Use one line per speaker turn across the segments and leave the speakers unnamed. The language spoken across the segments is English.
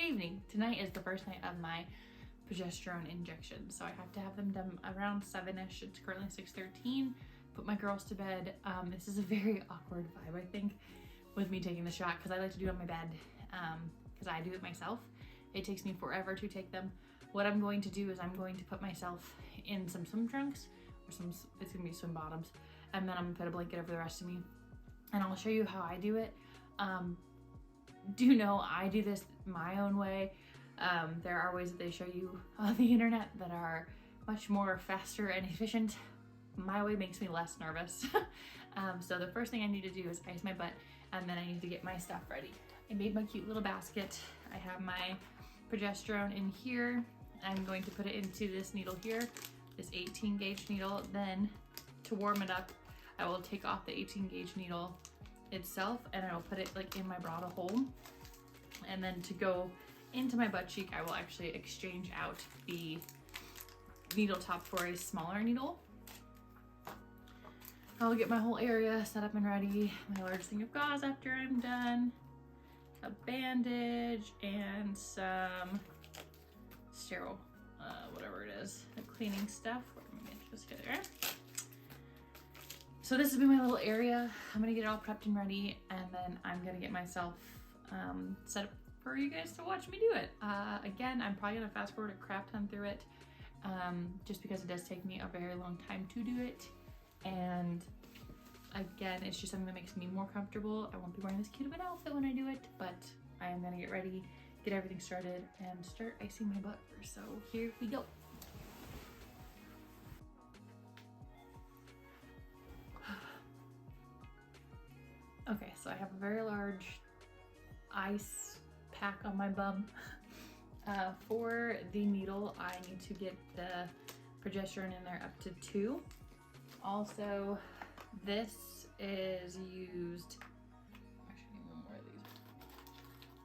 evening. Tonight is the first night of my progesterone injection, so I have to have them done around 7ish. It's currently 6:13. Put my girls to bed. This is a very awkward vibe, I think, with me taking the shot, because I like to do it on my bed, because I do it myself. It takes me forever to take them. What I'm going to do is I'm going to put myself in some swim trunks, or it's gonna be swim bottoms, and then I'm gonna put a blanket over the rest of me, and I'll show you how I do it. Do know I do this my own way. There are ways that they show you on the internet that are much more faster and efficient. My way makes me less nervous. So the first thing I need to do is ice my butt, and then I need to get my stuff ready. I made my cute little basket. I have my progesterone in here. I'm going to put it into this needle here, this 18 gauge needle. Then to warm it up, I will take off the 18 gauge needle itself, and I will put it like in my bra hole. And then to go into my butt cheek, I will actually exchange out the needle top for a smaller needle. I'll get my whole area set up and ready. My large thing of gauze after I'm done, a bandage, and some sterile, whatever it is, the cleaning stuff. Let me just get there. So this has been my little area. I'm gonna get it all prepped and ready, and then I'm gonna get myself set up for you guys to watch me do it. Again, I'm probably gonna fast forward a crap ton through it, just because it does take me a very long time to do it. And again, it's just something that makes me more comfortable. I won't be wearing this cute of an outfit when I do it, but I am gonna get ready, get everything started, and start icing my butt first. So here we go. Okay, so I have a very large ice pack on my bum. For the needle, I need to get the progesterone in there up to 2. Also, this is used, actually I need one more of these.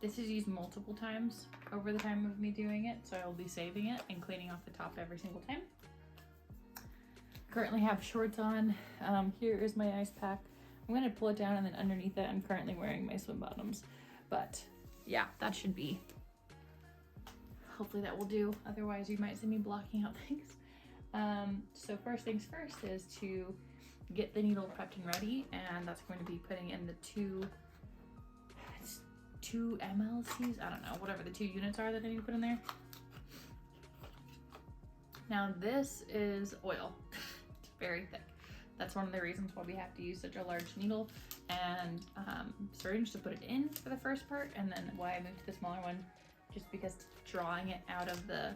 This is used multiple times over the time of me doing it, so I will be saving it and cleaning off the top every single time. Currently have shorts on. Here is my ice pack. I'm gonna pull it down, and then underneath it, I'm currently wearing my swim bottoms. But yeah, that should be, hopefully that will do. Otherwise you might see me blocking out things. So first things first is to get the needle prepped and ready, and that's going to be putting in the two MLCs, I don't know, whatever the 2 units are that I need to put in there. Now this is oil. It's very thick. That's one of the reasons why we have to use such a large needle and syringe to put it in for the first part, and then why I moved to the smaller one, just because drawing it out of the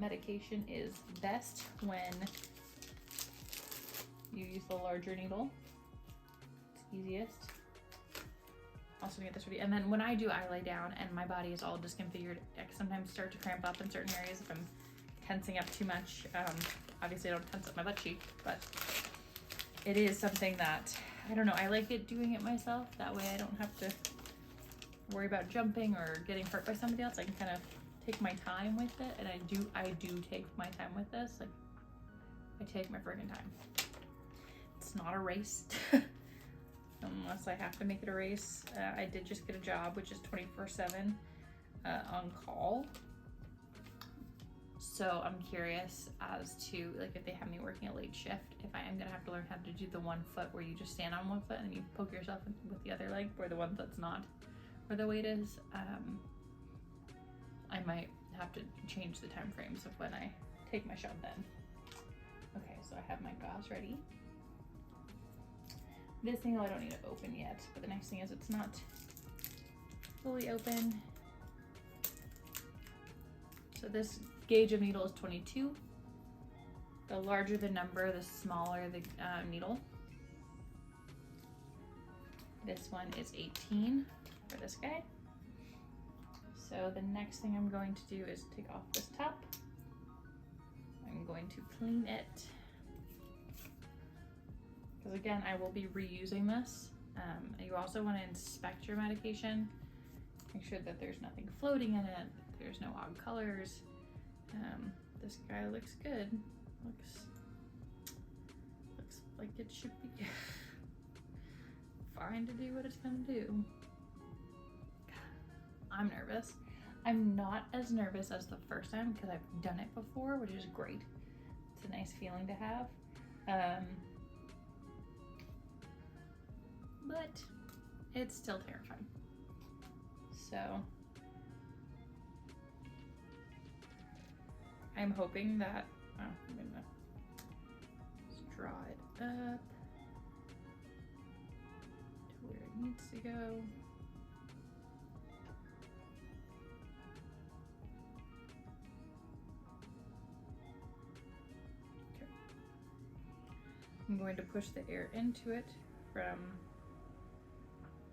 medication is best when you use the larger needle. It's easiest. Also get this ready, and then when I do, I lay down and my body is all disconfigured. I sometimes start to cramp up in certain areas if I'm tensing up too much. Obviously I don't tense up my butt cheek, but it is something that, I don't know, I like it doing it myself. That way I don't have to worry about jumping or getting hurt by somebody else. I can kind of take my time with it, and I do take my time with this. Like, I take my friggin' time. It's not a race. Unless I have to make it a race. I did just get a job, which is 24/7 on call. So I'm curious as to, like, if they have me working a late shift, if I am gonna have to learn how to do the 1 foot where you just stand on 1 foot and then you poke yourself with the other leg, or the one that's not where the weight is. I might have to change the time frames of when I take my shot then. Okay, so I have my gauze ready. This thing I don't need to open yet, but the nice thing is it's not fully open. So this gauge of needle is 22. The larger the number, the smaller the needle. This one is 18 for this guy. So the next thing I'm going to do is take off this top. I'm going to clean it, because again, I will be reusing this. You also want to inspect your medication. Make sure that there's nothing floating in it, there's no odd colors. This guy looks good. Looks like it should be fine to do what it's gonna do. I'm nervous. I'm not as nervous as the first time because I've done it before, which is great. It's a nice feeling to have. But it's still terrifying. So I'm hoping that, I'm gonna just draw it up to where it needs to go. Okay. I'm going to push the air into it from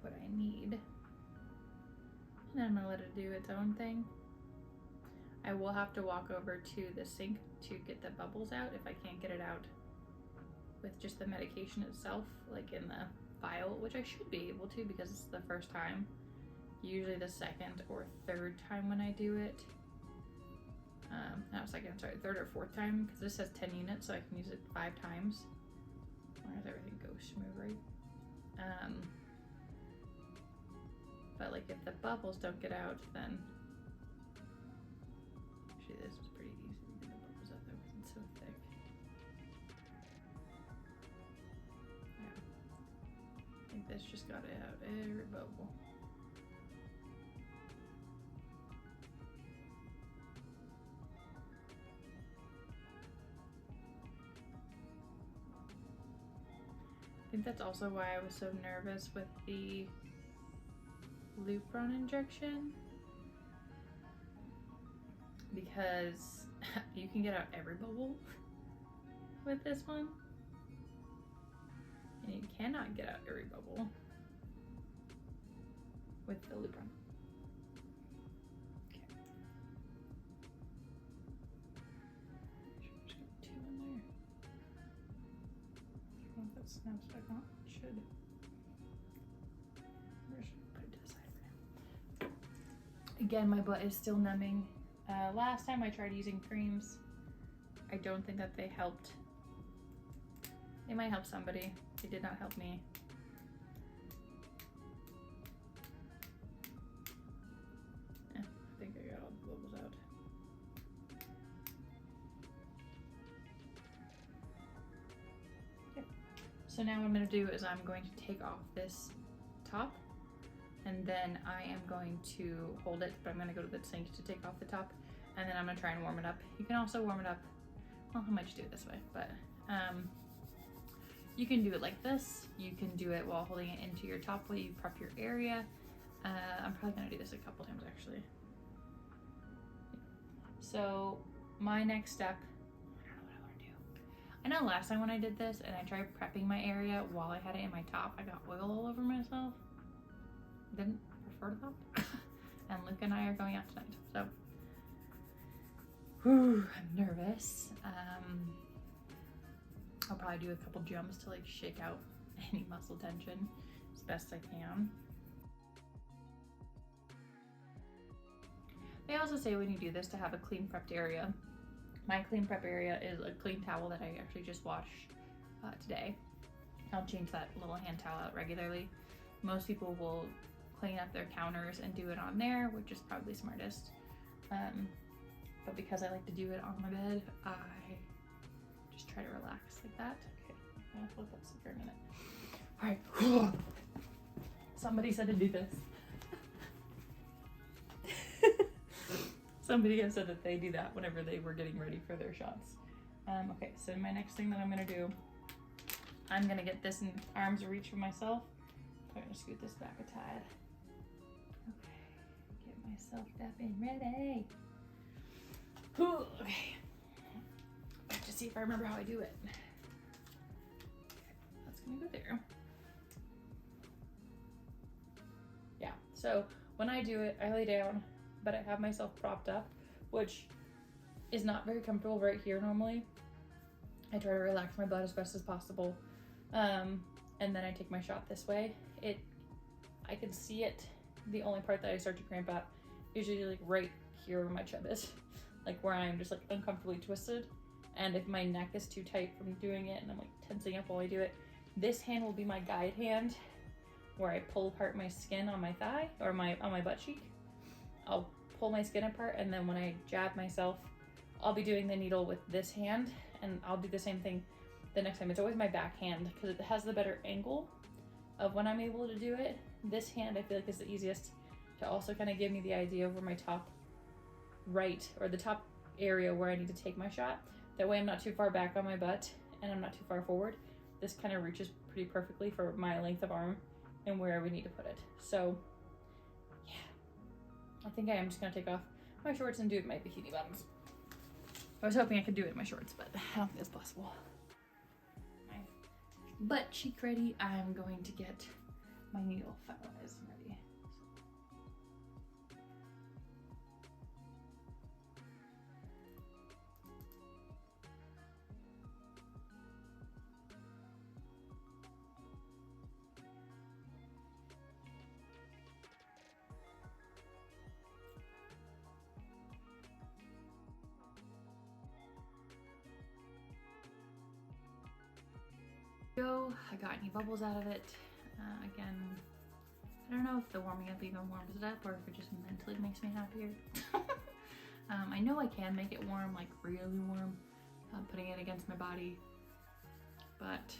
what I need. And I'm gonna let it do its own thing. I will have to walk over to the sink to get the bubbles out if I can't get it out with just the medication itself, like in the vial, which I should be able to because it's the first time. Usually the second or third time when I do it. Third or fourth time, because this has 10 units, so I can use it 5 times. As long as everything goes smoothly. But like if the bubbles don't get out, then actually this was pretty easy to get the bubbles out. That wasn't so thick. Yeah, I think this just got it out every bubble. I think that's also why I was so nervous with the Lupron injection, because you can get out every bubble with this one, and you cannot get out every bubble with the Lupron. Okay. Just got 2 in there. I don't know if that snaps back on. It should. Again, my butt is still numbing. Last time I tried using creams, I don't think that they helped. They might help somebody. They did not help me. Yeah, I think I got all the bubbles out. Okay. So now what I'm going to do is I'm going to take off this top. And then I am going to hold it, but I'm going to go to the sink to take off the top, and then I'm going to try and warm it up. You can also warm it up, well, I might just do it this way, but you can do it like this. You can do it while holding it into your top while you prep your area. I'm probably going to do this a couple times actually. So my next step, I don't know what I want to do. I know last time when I did this and I tried prepping my area while I had it in my top, I got oil all over myself. Didn't prefer that. And Luke and I are going out tonight, so I'm nervous. I'll probably do a couple jumps to like shake out any muscle tension as best I can. They also say when you do this to have a clean prepped area. My clean prep area is a clean towel that I actually just washed today. I'll change that little hand towel out regularly. Most people will clean up their counters and do it on there, which is probably smartest. But because I like to do it on my bed, I just try to relax like that. Okay, I'm gonna flip that for a minute. All right. Somebody said to do this. Somebody has said that they do that whenever they were getting ready for their shots. Okay, so my next thing that I'm gonna do, I'm gonna get this in arm's reach for myself. I'm gonna scoot this back a tad. Okay, get myself up and ready. Whew, okay, I have to see if I remember how I do it. Okay, that's gonna go there. Yeah, so when I do it, I lay down, but I have myself propped up, which is not very comfortable right here normally. I try to relax my butt as best as possible. And then I take my shot this way. I can see it. The only part that I start to cramp at is usually like right here where my chub is, like where I'm just like uncomfortably twisted. And if my neck is too tight from doing it and I'm like tensing up while I do it, this hand will be my guide hand, where I pull apart my skin on my thigh or on my butt cheek. pull my skin apart, and then when I jab myself, I'll be doing the needle with this hand, and I'll do the same thing the next time. It's always my back hand because it has the better angle of when I'm able to do it. This hand I feel like is the easiest to also kind of give me the idea of where my top right, or the top area where I need to take my shot. That way I'm not too far back on my butt and I'm not too far forward. This kind of reaches pretty perfectly for my length of arm and where I would need to put it. So yeah, I think I am just gonna take off my shorts and do it in my bikini bottoms. I was hoping I could do it in my shorts, but I don't think it's possible. My butt cheek ready. I'm going to get my needle finalized and ready. I got any bubbles out of it. Again, I don't know if the warming up even warms it up or if it just mentally makes me happier. I know I can make it warm, like really warm, putting it against my body, but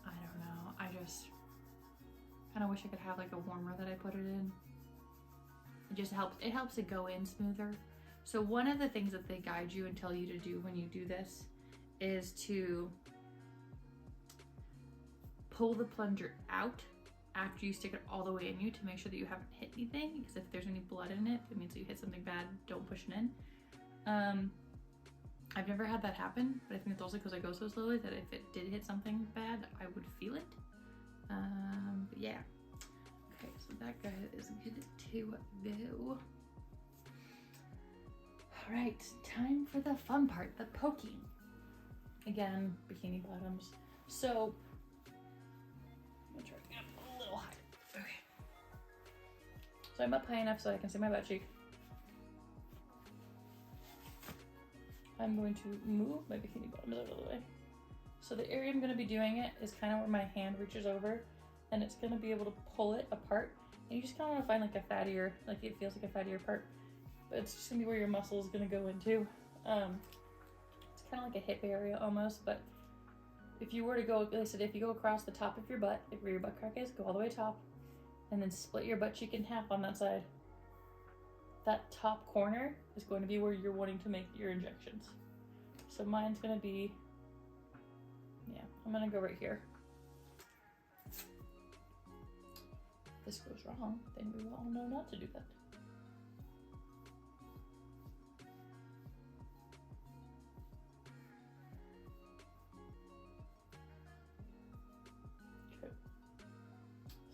I don't know. I just kind of wish I could have like a warmer that I put it in. It just helps. It helps it go in smoother. So one of the things that they guide you and tell you to do when you do this is to pull the plunger out after you stick it all the way in you to make sure that you haven't hit anything, because if there's any blood in it, it means that you hit something bad. Don't push it in. I've never had that happen, but I think it's also because I go so slowly that if it did hit something bad, I would feel it. But yeah. Okay, so that guy is good to go. All right, time for the fun part, the poking. Again, bikini bottoms. So I'm gonna try to get a little higher. Okay. So I'm up high enough so I can see my butt cheek. I'm going to move my bikini bottoms out of the way. So the area I'm going to be doing it is kind of where my hand reaches over, and it's going to be able to pull it apart. And you just kind of want to find like a fattier, like it feels like a fattier part, but it's just going to be where your muscle is going to go into. It's kind of like a hip area almost, but if you were to go, like I said, if you go across the top of your butt, like where your butt crack is, go all the way top, and then split your butt cheek in half on that side. That top corner is going to be where you're wanting to make your injections. So mine's going to be, yeah, I'm going to go right here. If this goes wrong, then we will all know not to do that. Okay.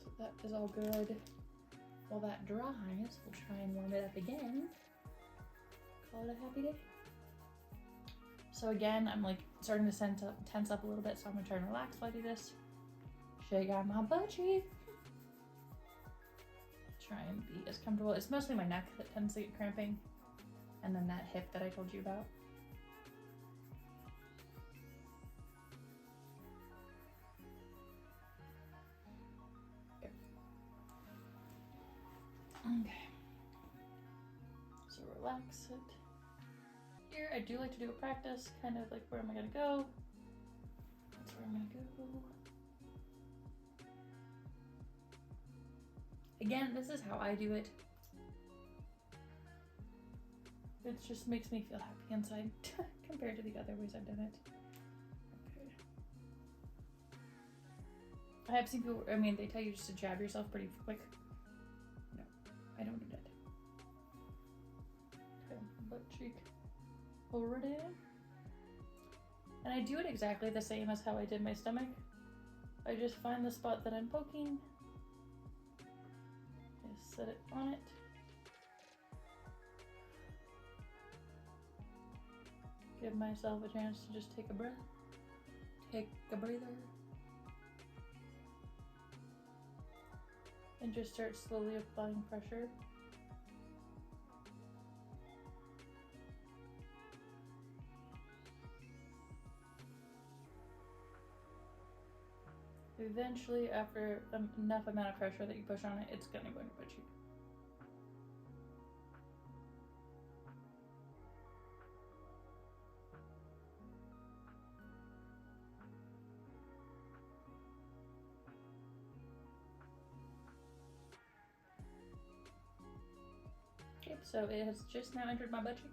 So that is all good. While that dries, we'll try and warm it up again. Call it a happy day. So again, I'm like starting to tense up a little bit, so I'm gonna try and relax while I do this. Shake out my butt cheek. Try and be as comfortable. It's mostly my neck that tends to get cramping, and then that hip that I told you about. Okay, so relax it. Here, I do like to do a practice, kind of like where am I gonna go? That's where I'm gonna go. Again, this is how I do it. It just makes me feel happy inside compared to the other ways I've done it. Okay. I have seen people, I mean, they tell you just to jab yourself pretty quick. I don't do that. Okay, butt cheek already. And I do it exactly the same as how I did my stomach. I just find the spot that I'm poking. I set it on it. Give myself a chance to just take a breath. Take a breather. And just start slowly applying pressure. Eventually, after enough amount of pressure that you push on it, it's gonna go in your butt cheek. So it has just now entered my butt cheek.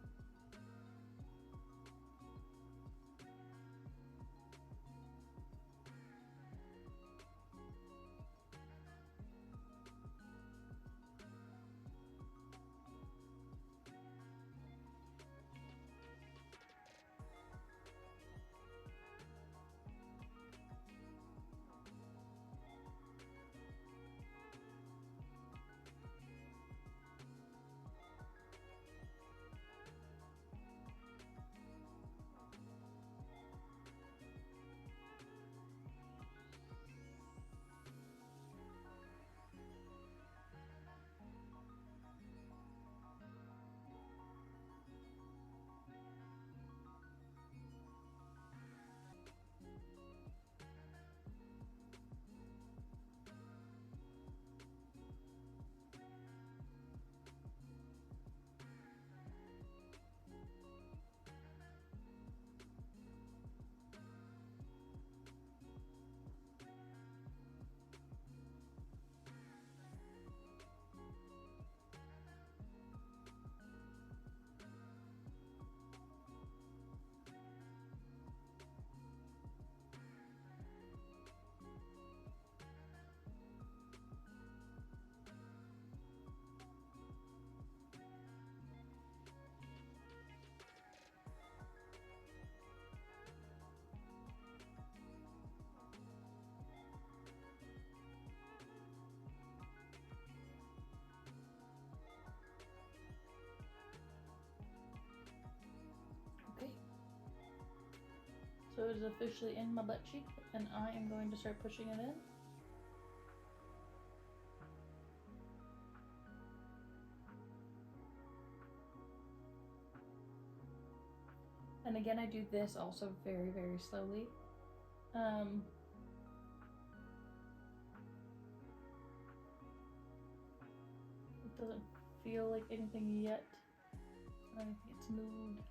Okay. So it is officially in my butt cheek, and I am going to start pushing it in. And again, I do this also very, very slowly. It doesn't feel like anything yet. I don't think it's moved.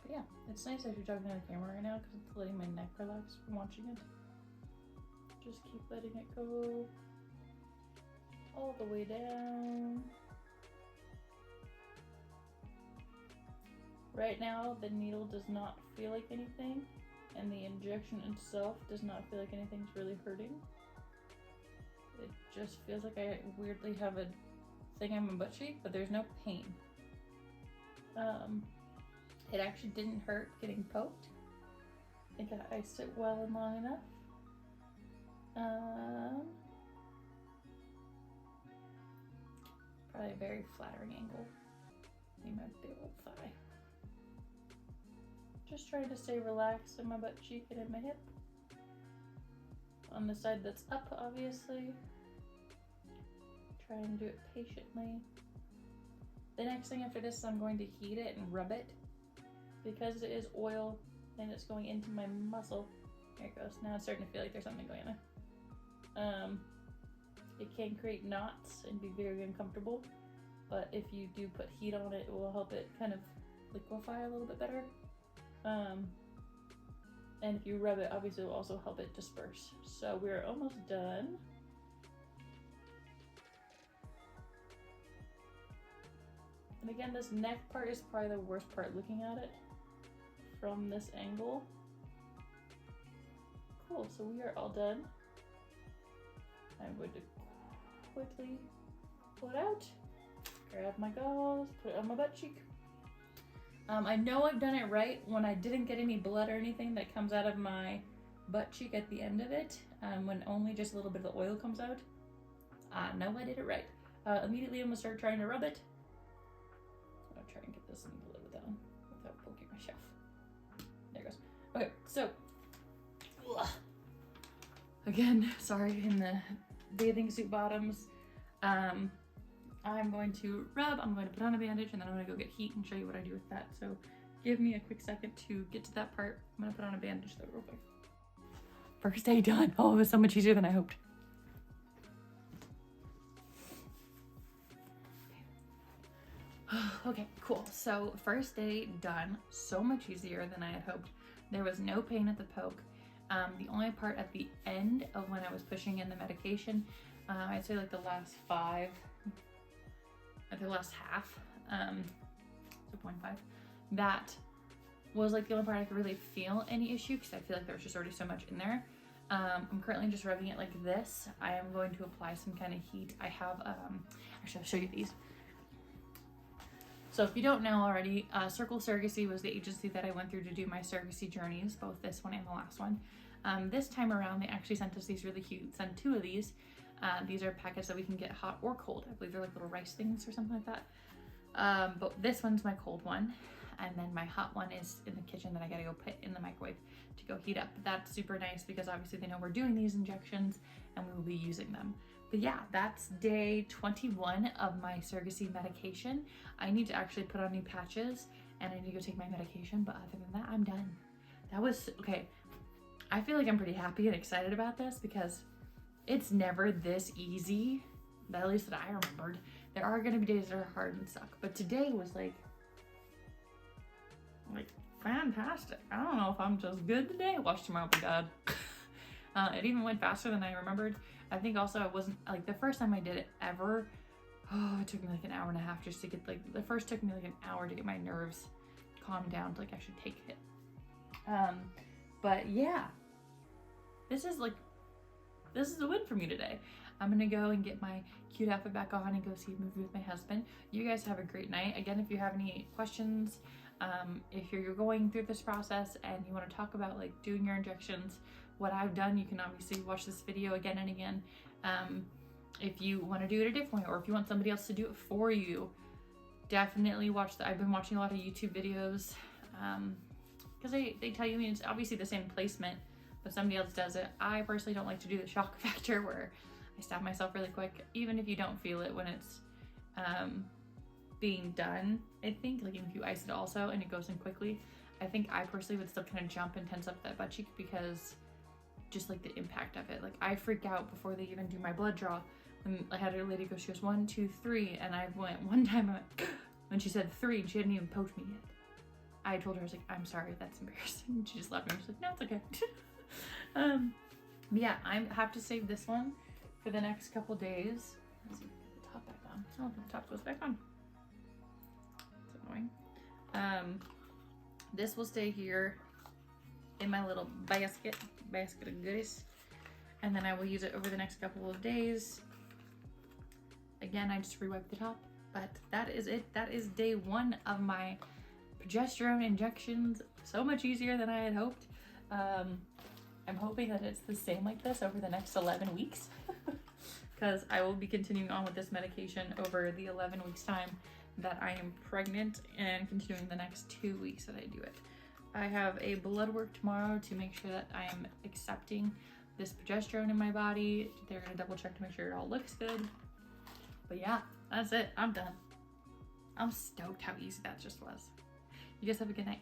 But yeah, it's nice actually talking to the camera right now because it's letting my neck relax from watching it. Just keep letting it go all the way down. Right now, the needle does not feel like anything, and the injection itself does not feel like anything's really hurting. It just feels like I weirdly have a thing on my butt cheek, but there's no pain. It actually didn't hurt getting poked. I think I iced it well and long enough. Probably a very flattering angle. Need my big old thigh. Just trying to stay relaxed in my butt cheek and in my hip. On the side that's up, obviously. Try and do it patiently. The next thing after this is I'm going to heat it and rub it. Because it is oil and it's going into my muscle. There it goes. Now it's starting to feel like there's something going on. It can create knots and be very uncomfortable. But if you do put heat on it, it will help it kind of liquefy a little bit better. And if you rub it, obviously it will also help it disperse. So we're almost done. And again, this neck part is probably the worst part looking at it from this angle. Cool, so we are all done. I'm going to quickly pull it out, grab my gauze, put it on my butt cheek. I know I've done it right when I didn't get any blood or anything that comes out of my butt cheek at the end of it, when only just a little bit of the oil comes out. I know I did it right. Immediately I'm gonna start trying to rub it. I'm gonna try and get this in the lid down without poking myself. There it goes. Okay, so, again, sorry, in the bathing suit bottoms. I'm going to rub, I'm going to put on a bandage, and then I'm going to go get heat and show you what I do with that. So give me a quick second to get to that part. I'm going to put on a bandage though real quick. First day done. Oh, it was so much easier than I hoped. Okay, cool. So first day done. So much easier than I had hoped. There was no pain at the poke. The only part at the end of when I was pushing in the medication, I'd say like the last half, so 0.5, that was like the only part I could really feel any issue because I feel like there was just already so much in there. I'm currently just rubbing it like this. I am going to apply some kind of heat. I have, actually I'll show you these. So if you don't know already, Circle Surrogacy was the agency that I went through to do my surrogacy journeys, both this one and the last one. This time around, they actually sent us these really cute, sent 2 of these. These are packets that we can get hot or cold. I believe they're like little rice things or something like that. But this one's my cold one. And then my hot one is in the kitchen that I gotta go put in the microwave to go heat up. That's super nice because obviously they know we're doing these injections and we will be using them. But yeah, that's day 21 of my surrogacy medication. I need to actually put on new patches and I need to go take my medication, but other than that, I'm done. That was, okay, I feel like I'm pretty happy and excited about this because it's never this easy, at least that I remembered. There are gonna be days that are hard and suck, but today was like fantastic. I don't know if I'm just good today. Watch tomorrow be bad. It even went faster than I remembered. I think also I wasn't, like the first time I did it ever, it took me like an hour and a half just to get, like the first took me like an hour to get my nerves calmed down to like I should take it. But yeah, this is a win for me today. I'm gonna go and get my cute outfit back on and go see a movie with my husband. You guys have a great night. Again, if you have any questions, if you're going through this process and you want to talk about like doing your injections, what I've done, you can obviously watch this video again and again. If you want to do it a different way, or if you want somebody else to do it for you, definitely watch I've been watching a lot of YouTube videos because they tell you, I mean, it's obviously the same placement, but somebody else does it. I personally don't like to do the shock factor where I stab myself really quick, even if you don't feel it when it's being done. I think like if you ice it also and it goes in quickly, I think I personally would still kind of jump and tense up that butt cheek because just like the impact of it. Like I freak out before they even do my blood draw. When I had a lady go, she goes 1, 2, 3, and I went one time, I went, when she said 3 and she hadn't even poked me yet. I told her, I was like, I'm sorry, that's embarrassing. And she just laughed at me. She's like, no, it's okay. Yeah, I have to save this one for the next couple days. Let's see if we get the top back on. Oh, the top goes back on. It's annoying. This will stay here in my little basket of goodies, and then I will use it over the next couple of days. Again, I just re-wipe the top, but that is it. That is day 1 of my progesterone injections. So much easier than I had hoped. I'm hoping that it's the same like this over the next 11 weeks because I will be continuing on with this medication over the 11 weeks time that I am pregnant and continuing the next 2 weeks that I do it. I have a blood work tomorrow to make sure that I am accepting this progesterone in my body. They're gonna double check to make sure it all looks good. But yeah, that's it. I'm done. I'm stoked how easy that just was. You guys have a good night.